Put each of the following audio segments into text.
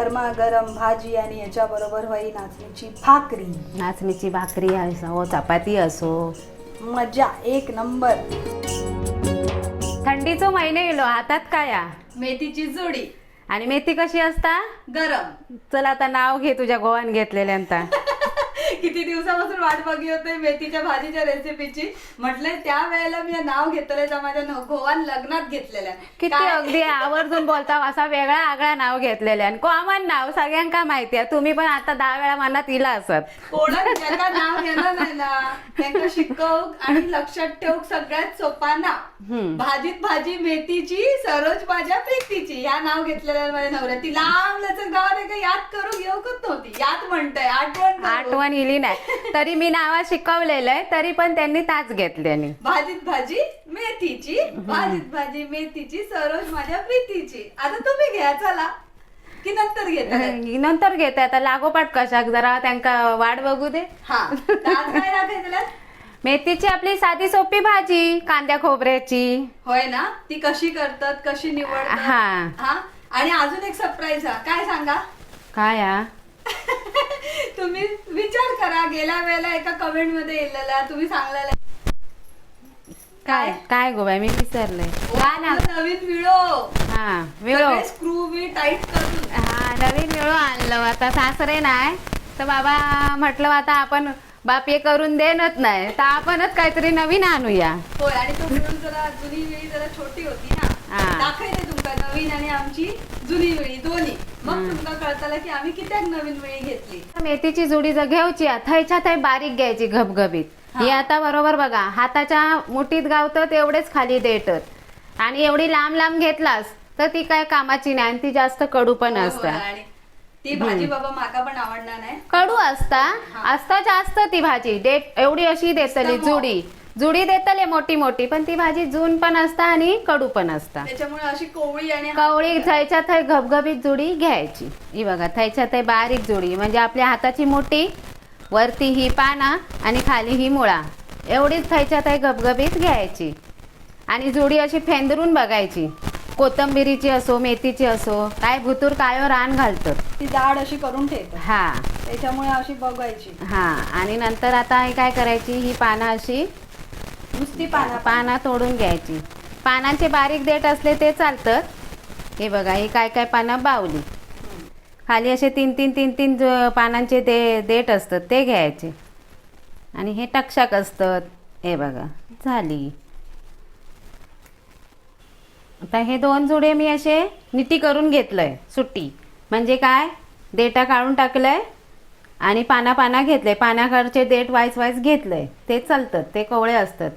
गरमागरम भाजी आणि याच्याबरोबर होई नाचणीची भाकरी. नाचणीची भाकरी असो, चपाती असो, मजा एक नंबर. थंडीचो महिने येलो, हातात काय आ? मेथीची जोडी आणि मेथी कशी असता? गरम. चल आता नाव घे तुझ्या गोवान घेतलेल्यांता. किती दिवसापासून वाट बघी होते मेथीच्या भाजीच्या रेसिपीची. म्हटलंय त्या वेळेला मी नाव घेतलेलं माझ्या गोवान लग्नात घेतलेल्या. किती अगदी आवर्जून बोलता, असा वेगळा आगळा नाव घेतलेले आणि कॉमन नाव सगळ्यांका माहिती आहे. तुम्ही पण आता 10 वेळा मनात इला असत. कोणा ज्याला नाव घेणार नाही ना त्यांना शिकवूक आणि लक्षात ठेवूक सगळ्यात सोपा नाव. भाजीत भाजी मेथीची, सरोज भाज्या प्रीतीची. ह्या नाव घेतलेल्या माझ्या नवऱ्या. ती लांब लचक गावात आहे का याद करू घेऊकच नव्हती. याद म्हणतंय आठवण इली नाही तरी मी नावा शिकवलेलं आहे, तरी पण त्यांनी ताच घेतल्याने. भाजीत भाजी मेथीची, भाजीत भाजी मेथीची, सरोज माझ्या प्रीतीची. आता तुम्ही घ्या चला की नंतर घेता? नंतर घेते आता लागोपाठ कशाक जरा त्यांका वाट बघू दे. हा आज काय टाकायचं? मेथीची आपली साधी सोपी भाजी कांद्या खोबऱ्याची. होय ना? ती कशी करतात, कशी निवडतात? हा. आणि अजून एक सरप्राईज हा. काय सांगा? काय आ? तुम्ही विचार करा, गेल्या वेळेला एका कमेंट मध्ये येलेला तुम्ही सांगलेला काय काय गो बाई मी विसरले. नवीन विळो. हा विळो स्क्रू बी टाईट करून. हा नवीन विळो आणलं. आता सासरे नाही तर बाबा म्हटलं आता आपण बाप हे करून देणच नाही तर आपणच काहीतरी नवीन आणूया. होय. आणि तो विळू जरा जुनी वेळी जरा छोटी होती ना. दाखवते तुमका नवीन आणि आमची जुनी वेळी दोन्ही. मग तुमका कळताला की आम्ही कित्याक नवीन वेळी घेतली. मेथीची जुडी जर घ्यायची थयच्या थय बारीक घ्यायची घबघबीत. ही आता बरोबर बघा हाताच्या मुठीत गावतात एवढेच खाली देतात. आणि एवढी लांब लांब घेतलास तर ती काय कामाची नाही आणि ती जास्त कडू पण असतात. ती भाजी बाबा माका पण आवडणार नाही. कडू असता जास्त ती भाजी देत एवढी अशी देतली जुडी देतले मोठी मोठी, पण ती भाजी जून पण असता आणि कडू पण असता. त्याच्यामुळे अशी कवळी थयच्या थय घबघबीत जुडी घ्यायची. ही बघा थयच्या थय बारीक जुडी म्हणजे आपल्या हाताची मोठी, वरती ही पाना आणि खाली ही मुळा, एवढीच थयच्या थय घबघबीत घ्यायची. आणि जुडी अशी फेंदरून बघायची. कोथंबिरीची असो मेथीची असो, काय भुतूर कायो रान घालतात ती जाड अशी करून ठेवतात. हा त्याच्यामुळे अशी बघायची. हा. आणि नंतर आता काय करायची, ही पानं अशी नुसती पाना तोडून घ्यायची. पानांचे बारीक देठ असले ते चालतात. हे बघा ही काय काय पानं बावली, खाली असे तीन तीन तीन तीन पानांचे देठ असतात ते घ्यायचे. आणि हे टकशाक असतात. हे बघा झाली. आता हे 2 जुडे मी असे निटी करून घेतलंय सुट्टी. म्हणजे काय देठा काढून टाकलंय आणि पाना घेतलंय. पानाकडचे देठ वाईस घेतलंय ते चालतात, ते कवळे असतात.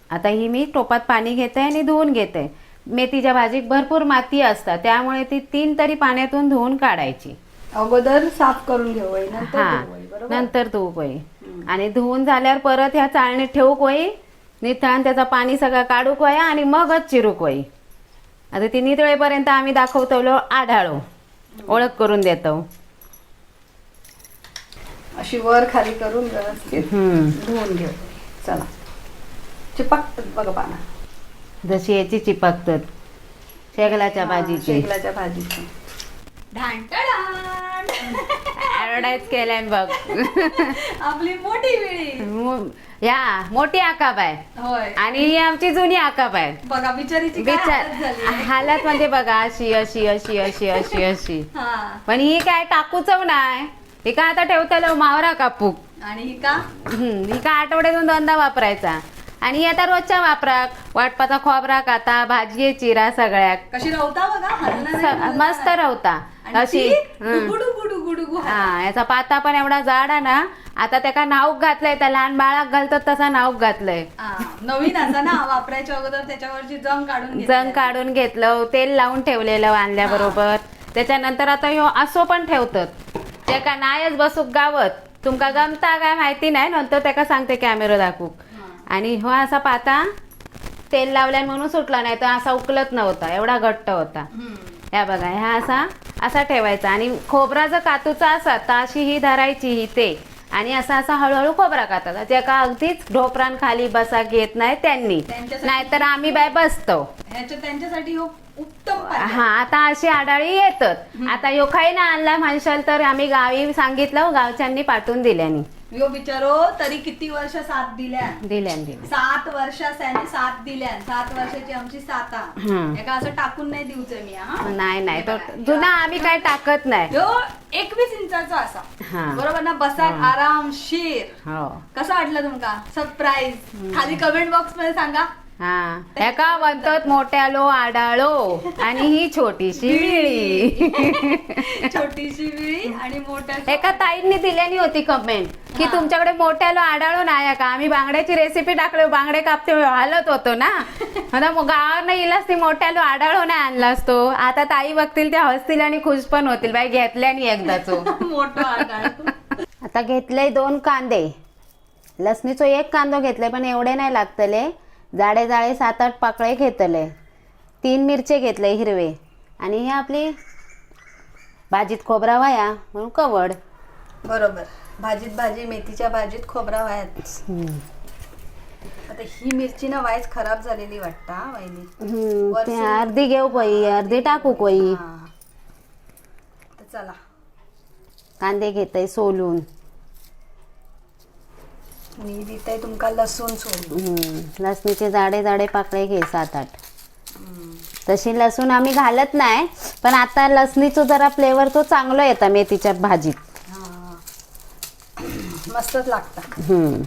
आता ही मी टोपात पाणी घेते आणि धुवून घेते. मेथीच्या भाजीत भरपूर माती असतात त्यामुळे ती 3 तरी पाण्यातून धुवून काढायची. अगोदर साफ करून घेऊ नंतर धुवू कोई. आणि धुवून झाल्यावर परत ह्या चाळणीत ठेवू कोई निथळण, त्याचा पाणी सगळं काढू कोया आणि मगच चिरू कोई. आता ती नितळेपर्यंत आम्ही दाखवतो आढाळू ओळख करून देतो. अशी वर खाली करून व्यवस्थित धुवून घेऊ. चला. चिपकतात बघा पाना जशी याची चिपकतात शेगलाच्या भाजीची. ऍडव्हर्टाईज केल्यान बघ. आपली मोठी विळी या मोठी आकाब आहे. होय. आणि ही आमची जुनी आकाब आहे. बघा बिचारीची हालत म्हणजे बघा अशी अशी अशी अशी अशी अशी. पण ही काय टाकूच नाही. ही का आता ठेवता मावरा कापूक. आणि ही का आठवड्यातून 2दा वापरायचा. आणि ही आता रोजच्या वापराक वाटपाचा खोबरा काता भाजी चिरा सगळ्या कशी रवता बघा. मस्त रवता अशी. हा याचा पाता पण एवढा जाड आहे ना. आता त्याका नाऊक घातलंय, त्या लहान बाळाक घालतात तसा नाऊक घातलंय. नवीन असा ना वापरायच्या अगोदर त्याच्यावरची जंग काढून घेतलं, तेल लावून ठेवलेलं आणल्याबरोबर. त्याच्यानंतर आता ह्यो असो पण ठेवतात. त्याका नायच बसूक गावत. तुमका गमता काय माहिती नाही, नंतर त्याका सांगते कॅमेरा दाखवू. आणि हो असा पाता तेल लावल्यान म्हणून सुटला, नाही तर असा उकलत नव्हता, एवढा घट्ट होता. या बघा ह्या असा ठेवायचा. आणि खोबरा जर कातूचा असा तर अशी ही धरायची ही ते. आणि असा हळूहळू खोबरा कातात. ज्याका अगदीच ढोपरान खाली बसा घेत नाही त्यांनी, नाहीतर आम्ही बाय बसतो. त्यांच्यासाठी हो उत्तम पाहिजे. हा आता अशी आढाळी येतात. आता यो काही ना आणला म्हणशाल तर आम्ही गावी सांगितलं, गावच्यांनी पाठवून दिल्यानी. यो बिचारो तरी किती वर्ष साथ दिल्या. 7 वर्षाने साथ दिल्या. 7 वर्षाची आमची साथ एका असं टाकून नाही देऊच मी. हा नाही तो जुना आम्ही काय टाकत नाही. यो 21 इंचाचा असा. हा. बरोबर ना, बसाक आरामशीर. हो. कसं वाटलं तुमका सरप्राईज? खाली कमेंट बॉक्स मध्ये सांगा. हा एका म्हणतात मोठ्यालो आडाळो आणि ही छोटीशी विळी. छोटीशी विळी आणि मोठ्या. एका ताईंनी दिल्यानी होती कमेंट की तुमच्याकडे मोठ्यालो आडाळो नाही का. आम्ही बांगड्याची रेसिपी टाकलो, बांगडे कापते हालत होतो ना. आता मग गावावर इलाच ती मोठ्यालो आडाळो नाही आणलास तो. आता ताई बघतील त्या हसतील आणि खुश पण होतील, बाई घेतल्यानी एकदाच. मोठा आडाळ. आता घेतलंय 2 कांदे, लसणीचो 1 कांदो घेतलाय पण एवढे नाही लागतले. जाडे जाडे 7-8 पाकळे घेतले. 3 मिरचे घेतले हिरवे आणि ही आपली भाजीत खोबरा वाया म्हणून कवड. बरोबर, भाजीत भाजी, मेथीच्या भाजीत खोबरा वायाच. आता ही मिरची ना वाईच खराब झालेली वाटतं हा वहिनी. ते अर्धी घेऊ कोई, अर्धी टाकू कोई. तर चला कांदे घेतय सोलून. मी देते तुमका लसूण सोलून. लसणीचे जाडे जाडे पाकळे घे 7-8. तशी लसूण आम्ही घालत नाही, पण आता लसणीचं जरा फ्लेवर तो चांगला येता मेथीच्या भाजीत. मस्तच लागतं.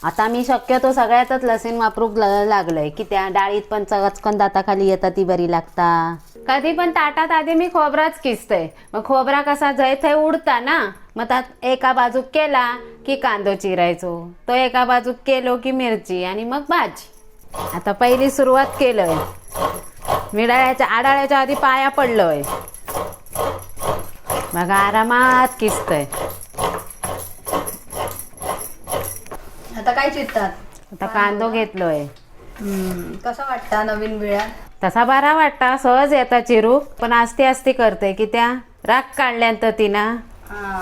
आता मी शक्यतो सगळ्यातच लसूण वापरूक लागलोय की त्या डाळीत पण चकचकन दाताखाली येतात ती बरी लागता. कधी पण ताटात आधी मी खोबराच किसतय. मग खोबरा कसा जय थंय उडता ना, मग त्यात एका बाजूक केला की कांदो चिरायचो, तो एका बाजूक केलो की मिरची आणि मग भाजी. आता पहिली सुरुवात केलंय, मिडाळ्याच्या आडाळ्याच्या आधी पाया पडलोय. बघा आरामात किसतय. आता काय चिरतात? आता कांदो घेतलोय. कसा वाटता नवीन वेळा? तसा बरा वाटता, सहज येता चिरू, पण आस्ती आस्ती करते की त्या राग काढल्यानंतर तिनं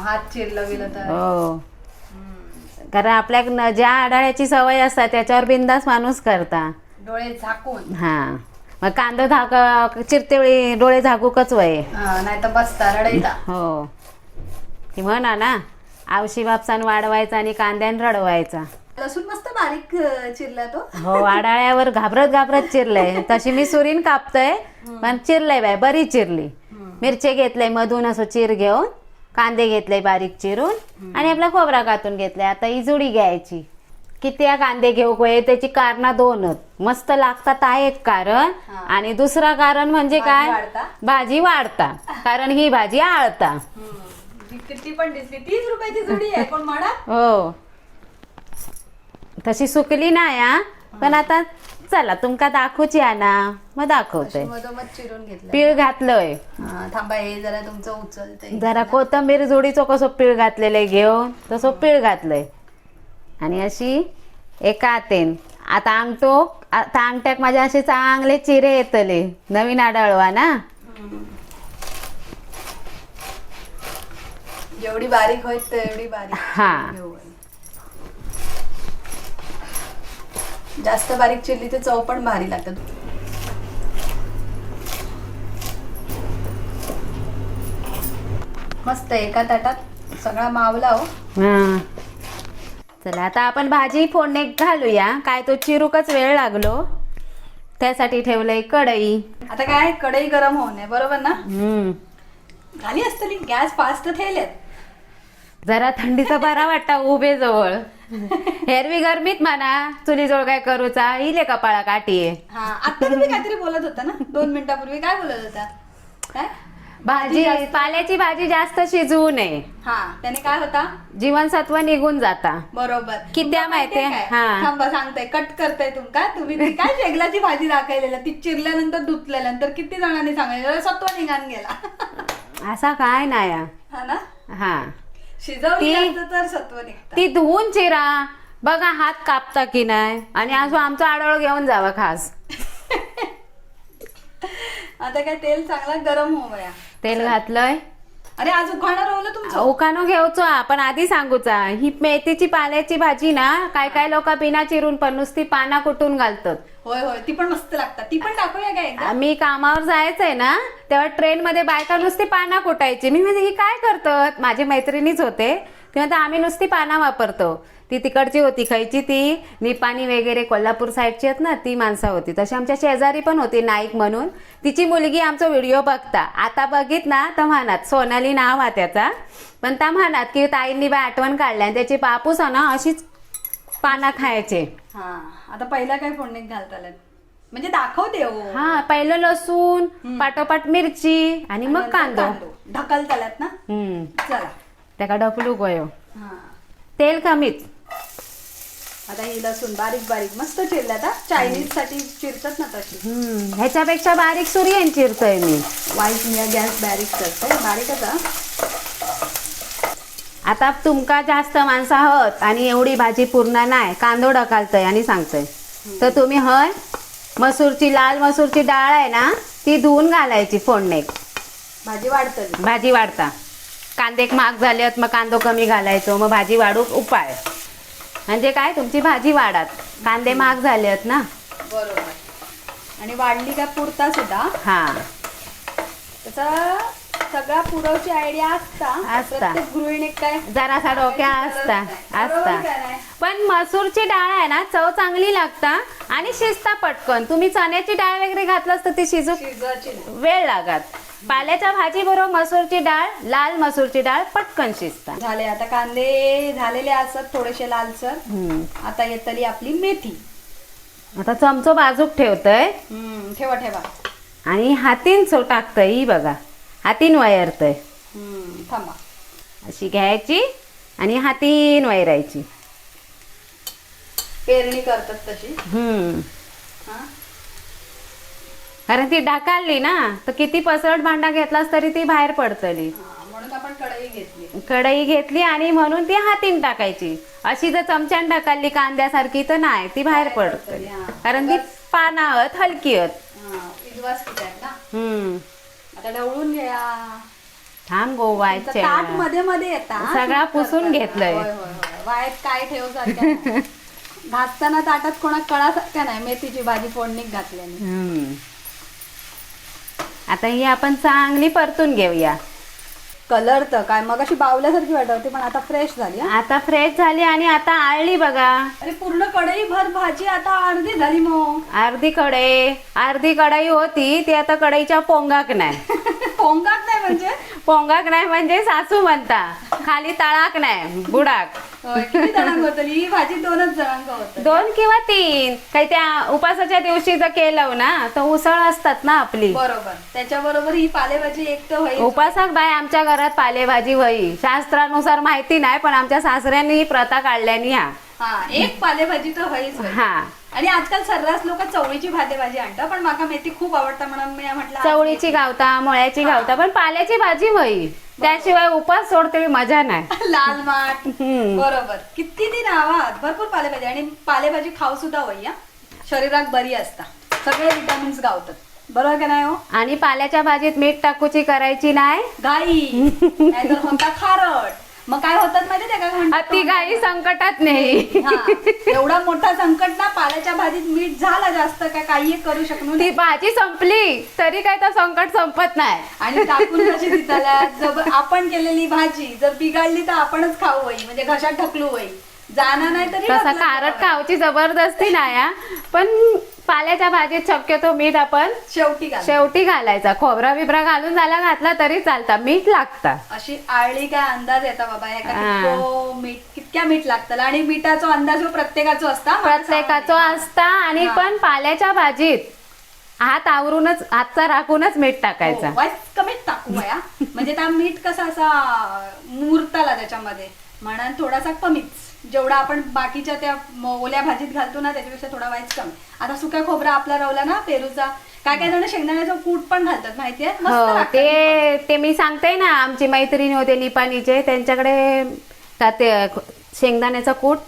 हात चिरलं गेलं तर. हो, कारण आपल्या ज्या आढाळ्याची सवय असतात त्याच्यावर बिंदास माणूस करता. डोळे झाकून. हा मग कांदो चिरते वेळी डोळे झाकूकच वय. नाही तर बसता रडायचा. हो, ती म्हणा ना, आवशी बापसान वाढवायचा आणि कांद्यान रडवायचा. लसूण मस्त बारीक चिरला तो. हो, आडाळ्यावर घाबरत घाबरत चिरलंय. तशी मी सुरीन कापतय पण चिरलंय बाय, बरी चिरली. मिरचे घेतलंय मधून असं चिर घेऊन, कांदे घेतले बारीक चिरून आणि आपला खोबरा कातून घेतलाय. आता ही जुडी घ्यायची. किती कांदे घेऊ कोय त्याची कारण 2च. मस्त लागतात आहे एक कारण, आणि दुसरा कारण म्हणजे काय, भाजी वाढता. कारण ही भाजी आळता. किती पण दिसली 30 रुपयाची जुडी आहे पण म्हणा. हो, तशी सुकली नाही हा, पण आता चला तुमका दाखवची आहे ना, मग दाखवते. मधोमध चिरून घेतलं. पीळ घातलंय. थांबा, हे जरा तुमचं उचलतंय. जरा कोथंबीर जोडीचं कसं पीळ घातलेलं घेऊन तसं पीळ घातलंय. आणि अशी एका हातेन आता अंगठ्याक माझ्या असे चांगले चिरे येतले. नवीन आढळवा ना. जेवढी बारीक होईल तेवढी बारीक. हा, जास्त बारीक चिरली तर चव पण भारी लागतात. मस्त एका ताटात सगळा मावला. हो, हा. चला आता आपण भाजी फोडणे घालूया. काय तो चिरूकच वेळ लागलो, त्यासाठी ठेवलंय कढई. आता काय कढई गरम होऊ नये, बरोबर ना. हम्म, झाली असतली गॅस फास्ट ठेवल्यात. जरा थंडीचा बरा वाटता उभे जवळ. हेरवी गरमीत म्हणा चुलीजवळ काय करूचा इले कपाळा काठी. आता तुम्ही काहीतरी बोलत होता ना 2 मिनिटापूर्वी. काय बोलत होता? काय? भाजी, पाल्याची भाजी जास्त शिजवू नये. त्याने काय होता, जीवनसत्व निघून जाता. बरोबर. किती माहितीये? थांबा सांगताय, कट करताय तुमका. तुम्ही ती काय शेगलाची भाजी दाखवलेलं, ती चिरल्यानंतर धुतल्यानंतर किती जणांनी सांगितलं सत्व निघान गेला. असा काय नाही हा ना. हा, शिजवली तर सत्व निघतं. ती धुवून चिरा बघा, हात कापता की नाही. आणि असं आमचा आडोळ घेऊन जावा खास. आता काय तेल चांगला गरम होऊया. तेल घातलंय. अरे आज उखाणा रोवलं तुमचं. उखाणो घेऊचो पण आधी सांगूचा ही मेथीची पाल्याची भाजी ना काय काय लोक बिना चिरून पण नुसती पाना कुटून घालतात. होय होय ती पण मस्त लागतात. ती पण दाखवूया काय एकदा. मी कामावर जायचंय ना तेव्हा ट्रेन मध्ये बायका नुसती पाना कुटायची. मी म्हणजे ही काय करतात, माझी मैत्रिणीच होते ती म्हणते आम्ही नुसती पाना वापरतो. ती तिकडची होती, खायची ती निपाणी वगैरे कोल्हापूर साईडची आहेत ना ती माणसं होती. तशी आमच्या शेजारी पण होती नाईक म्हणून, तिची मुलगी आमचा व्हिडिओ बघता. आता बघित ना तर म्हणत सोनाली नाव हा त्याचा, पण त्या म्हणत की ताईंनी बाय आठवण काढल्या आणि त्याची बापूस ना अशीच पाना खायचे. हा आता पहिला काय फोडणीत घालताल म्हणजे दाखवते हो. हा पहिलं लसूण पाठोपाठ मिरची आणि मग कांदो ढकलतालात ना. चला त्याका ढकलू गयो. हा तेल कमीच. आता हे लसूण बारीक बारीक मस्त चिरल्यात. चायनीज साठी चिरतात ना तशी. ह्याच्यापेक्षा बारीक सुरियन चिरतोय मी. वाईट मी गॅस बारीक करते. बारीकच हा. आता तुमका जास्त माणसं आहोत आणि एवढी भाजी पूर्ण नाही, कांदो ढकालतय आणि सांगतोय तर तुम्ही हय मसूरची लाल मसूरची डाळ आहे ना ती धुवून घालायची फोडणीत. भाजी वाढतं. भाजी वाढता. कांदे महाग झालेत मग कांदो कमी घालायचो, मग भाजी वाढूक उपाय म्हणजे काय तुमची भाजी वाढत. कांदे महाग झाले आहेत ना. बरोबर. आणि वाढली का पुरता सुद्धा. हा त्याचा सगळा पुरवची आयडिया असता. प्रत्येक गृहिणी काय जरासा डोक्या असता बरोबर असता का नाही? पण मसूरची डाळ आहे ना चव चांगली लागता आणि शिजता पटकन. तुम्ही चण्याची डाळ वगैरे घातलास तर ती शिजू शिजवायची नाही. वेळ लागत. पाल्याच्या भाजी बरोबर मसूरची डाळ, लाल मसूरची डाळ पटकन शिजता. झाले आता कांदे झालेले असतात थोडेसे लालसर. आता येतली आपली मेथी. आता चमचो बाजूक ठेवतोय ठेवा ठेवा. आणि हातीन चो टाकतय. ही बघा हातीन वैरतय. थांबा. अशी घ्यायची आणि हातीन वैरायची. पेरणी करतात तशी. हा. कारण ती ढाकालली ना तर किती पसरट भांडा घेतलास तरी ती बाहेर पडतली. म्हणून आपण कढई घेतली. कढई घेतली आणि म्हणून ती हातीन टाकायची. अशी जर चमच्यान ढाकालली कांद्यासारखी तर नाही ती बाहेर पडतली. कारण ती पानाहत हलकी आहेत. विश्वास किती आहे ना. आता ढवळून घ्या. थांब गो वायचे ताट मध्ये मध्ये येतात. सगळा पुसून घेतलंय. वायत काय ठेव सारख्या घासताना ताटात कोणा कळा सारख्या नाही. मेथीची भाजी फोडणीत घातल्याने. आता ही आपण चांगली परतून घेऊया. कलर तर काय मग अशी बावल्यासारखी वाटत होती पण आता फ्रेश झाली. आता फ्रेश झाली आणि आता आळली बघा. अरे पूर्ण कढई भर भाजी आता अर्धी झाली. मग अर्धी कढई होती ती आता कढईच्या पोंगाक नाही. पोंगाक नाही म्हणजे पोंगाक नाही म्हणजे सासू म्हणता. खाली तळाक नाही बुडाक. किती जणांक होतली ही भाजी? 2च जणांक होत. 2 किंवा 3. काही त्या उपासाच्या दिवशी जर केलं ना तर उसळ असतात ना आपली. बरोबर. त्याच्याबरोबर ही पालेभाजी एक तर होईल. उपासक बाय आमच्या घरात पालेभाजी होई. शास्त्रानुसार माहिती नाही पण आमच्या सासऱ्यांनी ही प्रथा काढल्यानी हा एक पालेभाजी तर होईच. हा. आणि आजकाल सर्रास लोक चवळीची पालेभाजी आणतात पण माका मेथी खूप आवडतं म्हणून मी म्हटलं चवळीची गावता मुळ्याची गावता पण पाल्याची भाजी होई. त्याशिवाय उपास सोडते मजा नाही. लाल माठ. बरोबर. किती ती नावात भरपूर पालेभाजी. आणि पालेभाजी खाऊ सुद्धा होई. शरीरात बरी असता. सगळे विटामिन्स गावतात. बरोबर का नाही हो. आणि पाल्याच्या भाजीत मीठ टाकूची करायची नाही घाई. नाहीतर होता खारट. मग काय होतात माहिती त्या अति घाई संकटात नाही. एवढा मोठा संकट ना पाल्याच्या भाजीत मीठ झाला जास्त काय काही करू शकलो. ती भाजी संपली तरी काय तर संकट संपत नाही. आणि टाकून कशी दिसायला जर आपण केलेली भाजी जर बिघडली तर आपणच खाऊ होई म्हणजे घशात ढकलू होई. जाणार नाही तरी तसा खारट खाऊची जबरदस्ती नाही. पण पाल्याच्या भाजीत शक्यतो मीठ आपण शेवटी घालायचा. खोबरा बिबरा घालून झाला घातला तरी चालता. मीठ लागता. अशी आळली काय अंदाज येता बाबा मीठ कितक्या मीठ लागतं. आणि मिठाचा अंदाज प्रत्येकाचा असता. आणि पण पाल्याच्या भाजीत हात आवरूनच हातचा राखूनच मीठ टाकायचा. कमीच टाकू वया म्हणजे त्या मीठ कसा असा मुरताला त्याच्यामध्ये म्हणून थोडासा कमीच. जेवढा आपण बाकीच्या त्या ओल्या भाजीत घालतो ना त्याच्यापेक्षा थोडा वाईच कमी. आता सुका खोबरा आपला रवला ना पेरूचा. काय काय जण शेंगदाण्याचा कूट पण घालतात माहितीये. ते मी सांगते ना आमची मैत्रिणी होते निपाणीचे त्यांच्याकडे शेंगदाण्याचा कूट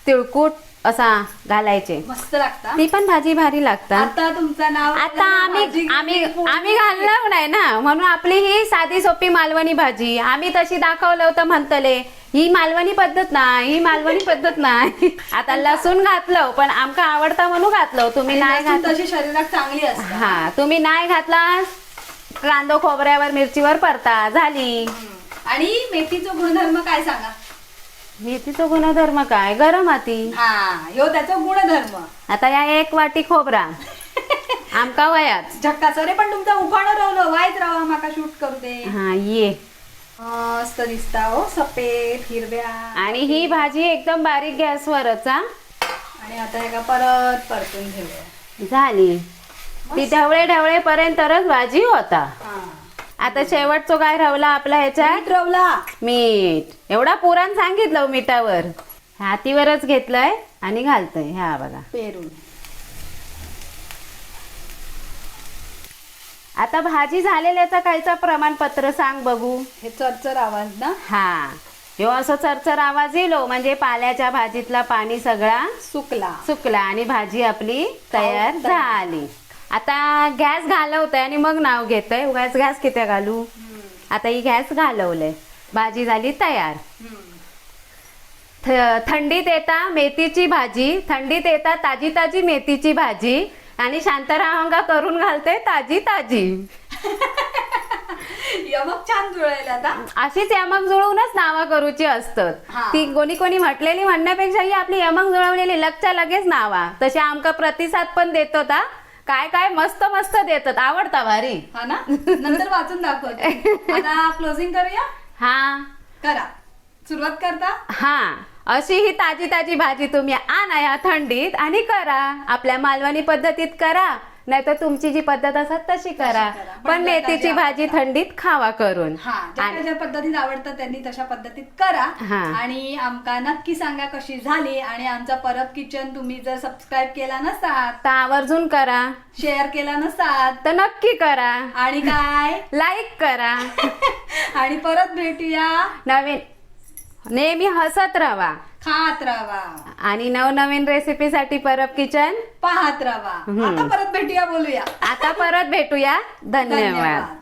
तिळकूट असा घालायचे. मस्त लागता. ती पण भाजी भारी लागतात. आता तुमचं नाव आता आम्ही घालणार नाही ना, म्हणून आपली ही साधी सोपी मालवणी भाजी आम्ही तशी दाखवलं होतं म्हणतले ही मालवणी पद्धत नाही, ही मालवणी पद्धत नाही. आता लसूण घातलं पण आमका आवडता म्हणून घातलं. तुम्ही नाही लसूण घातलं तशी शरीरात चांगली असते. हा, तुम्ही नाही घातला कांदो खोबऱ्यावर मिरचीवर परता झाली. आणि मेथीचा गुणधर्म काय सांगा? मेथीचा गुणधर्म काय? गरम हाती. हा, ह्यो त्याचा गुणधर्म. आता या 1 वाटी खोबरा आमका वयाच झक्कास. अरे पण तुमचा उखाणं राहिलो वायच राहा, माका शूट करू दे. हा ये. मस्त दिसता हो, सफेद हिरव्या. आणि ही भाजी एकदम बारीक गॅसवरच हा. आणि आता एका परत परतून घेऊया. झाली ती ढवळे ढवळे पर्यंतच भाजी होता. हा. आता शेवटचं काय राहिला आपला ह्याच्यात? मीठ रवला. मीठ. एवढा पुराण सांगितलं मीठावर. हातीवरच घेतलंय आणि घालतय. हा बघा पेरून. आता भाजी झालेल्याचा कायचा प्रमाणपत्र सांग बघू. हे चरचर आवाज ना. हा, ह्यो असं चरचर आवाज येलो म्हणजे पाल्याच्या भाजीतला पाणी सगळा सुकला. सुकला आणि भाजी आपली तयार झाली. आता गॅस घालवतंय आणि मग नाव घेतय. उगाच गॅस किती घालू. आता ही गॅस घालवलंय, भाजी झाली तयार. थंडीत येता मेथीची भाजी, थंडीत येता ताजी ताजी मेथीची भाजी आणि शांतरामंगा करून घालते ताजी ताजी. यमक छान जुळायला आता. अशीच यमक जुळवूनच नावा करूची असतात. हा. ती कोणी कोणी म्हटलेली म्हणण्यापेक्षा ही आपली यमक जुळवलेली लगच्या लगेच नावा. तसे आमका प्रतिसाद पण देतो ता. काय काय मस्त मस्त देतात. आवडता भारी. हा ना, नंतर वाचून दाखवते. आता क्लोजिंग करूया. हा करा, सुरुवात करता. हा, अशी ही ताजी ताजी भाजी तुम्ही आणा या थंडीत आणि करा. आपल्या मालवणी पद्धतीत करा, नाहीतर तुमची जी पद्धत असत तशी करा. करा. पण मेथीची भाजी थंडीत खावा करून. हा, ज्या पद्धतीत आवडतं त्यांनी तशा पद्धतीत करा. हा. आणि आमका नक्की सांगा कशी झाली. आणि आमचा परब किचन तुम्ही जर सबस्क्राईब केला नसाल, तर आवर्जून करा. शेअर केला नसाल, तर नक्की करा. आणि काय लाईक करा. आणि परत भेटूया. नवीन नेहमी हसत राहा खात राहा आणि नवनवीन रेसिपीसाठी परब किचन पाहत राहा. आता परत भेटूया, बोलूया. आता परत भेटूया. धन्यवाद.